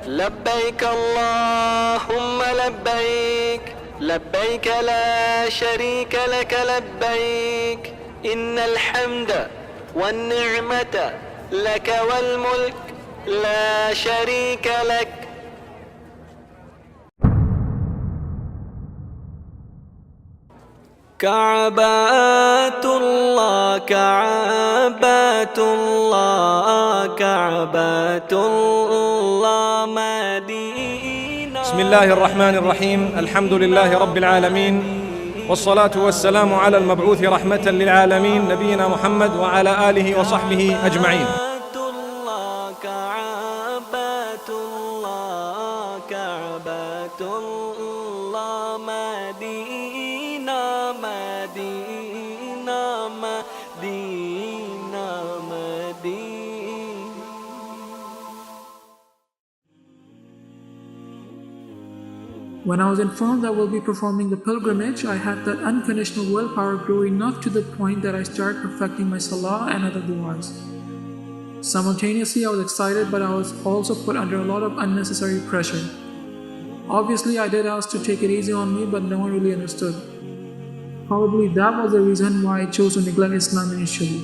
لبيك اللهم لبيك لبيك لا شريك لك لبيك إن الحمد والنعمة لك والملك لا شريك لك. كعبات الله كعبات الله كعبات الله مدينة. بسم الله الرحمن الرحيم. الحمد لله رب العالمين، والصلاة والسلام على المبعوث رحمة للعالمين نبينا محمد وعلى آله وصحبه أجمعين. كعبات الله كعبات الله مدينة مدينة مدينة مدينة. When I was informed I will be performing the pilgrimage, I had that unconditional willpower grow enough to the point that I started perfecting my salah and other du'as. Simultaneously, I was excited, but I was also put under a lot of unnecessary pressure. Obviously, I did ask to take it easy on me, but no one really understood. Probably that was the reason why I chose to neglect Islam initially.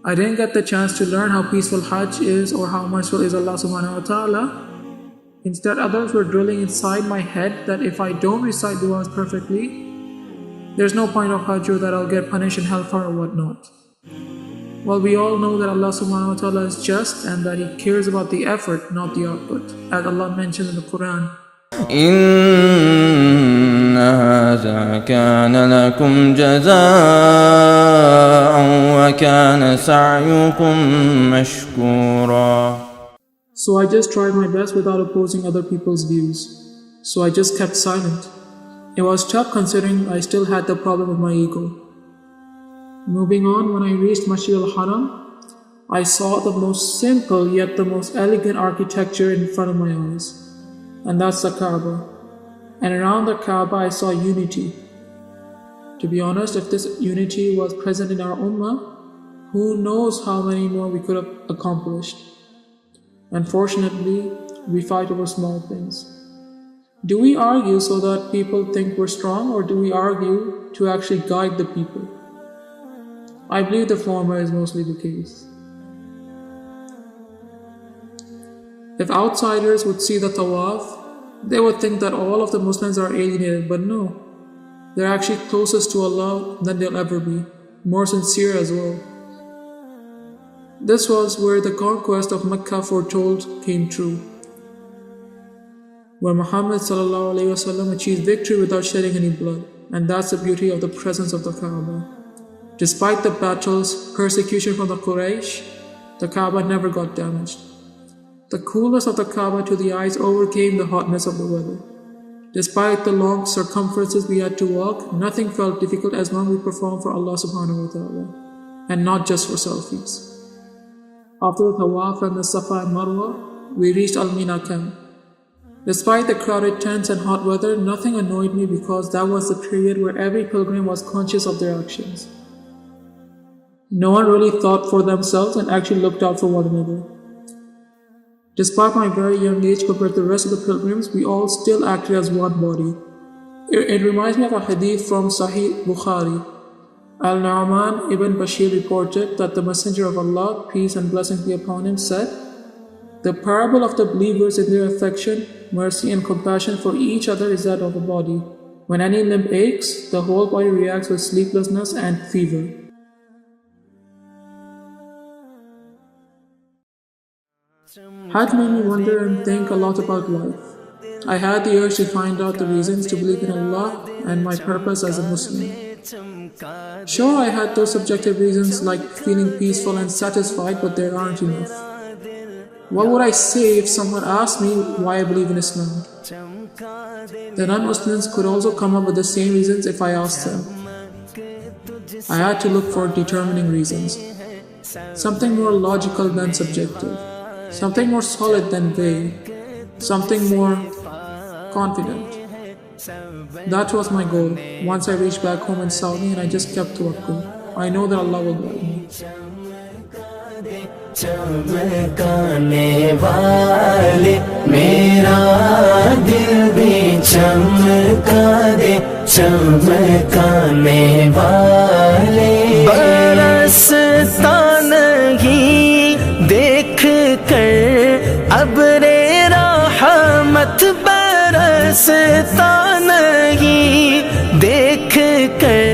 I didn't get the chance to learn how peaceful Hajj is or how merciful is Allah subhanahu wa ta'ala. Instead, others were drilling inside my head that if I don't recite du'as perfectly, there's no point of Hajj or that I'll get punished in hellfire or whatnot. Well, we all know that Allah subhanahu wa ta'ala is just and that He cares about the effort, not the output. As Allah mentioned in the Quran, إن هذا كان لكم جزاء وكان سعيكم مشكورا. So I just tried my best without opposing other people's views. So I just kept silent. It was tough considering I still had the problem of my ego. Moving on, when I reached Masjid al-Haram, I saw the most simple yet the most elegant architecture in front of my eyes. And that's the Kaaba. And around the Kaaba I saw unity. To be honest, if this unity was present in our Ummah, who knows how many more we could have accomplished. Unfortunately, we fight over small things. Do we argue so that people think we're strong, or do we argue to actually guide the people? I believe the former is mostly the case. If outsiders would see the tawaf, they would think that all of the Muslims are alienated, but no. They're actually closest to Allah than they'll ever be, more sincere as well. This was where the conquest of Mecca foretold came true, where Muhammad ﷺ achieved victory without shedding any blood, and that's the beauty of the presence of the Kaaba. Despite the battles, persecution from the Quraysh, the Kaaba never got damaged. The coolness of the Kaaba to the eyes overcame the hotness of the weather. Despite the long circumferences we had to walk, nothing felt difficult as long as we performed for Allah subhanahu wa ta'ala, and not just for selfies. After the Tawaf and the Safa and Marwa, we reached Al-Mina camp. Despite the crowded tents and hot weather, nothing annoyed me because that was the period where every pilgrim was conscious of their actions. No one really thought for themselves and actually looked out for one another. Despite my very young age compared to the rest of the pilgrims, we all still acted as one body. It reminds me of a hadith from Sahih Bukhari. Al-Nu'man ibn Bashir reported that the Messenger of Allah, peace and blessings be upon him, said, "The parable of the believers in their affection, mercy and compassion for each other is that of a body. When any limb aches, the whole body reacts with sleeplessness and fever." Hajj made me wonder and think a lot about life. I had the urge to find out the reasons to believe in Allah and my purpose as a Muslim. Sure, I had those subjective reasons like feeling peaceful and satisfied, but there aren't enough. What would I say if someone asked me why I believe in Islam? The non-Muslims could also come up with the same reasons if I asked them. I had to look for determining reasons. Something more logical than subjective. Something more solid than vague. Something more confident. That was my goal. Once I reached back home in Saudi, and I just kept tawakkul. I know that Allah will guide me. चमकाने वाले मेरा दिल भी चमका दे, चमकाने वाले। बरसता नहीं देख कर अब्रे रहमत, बरसता नहीं देख कर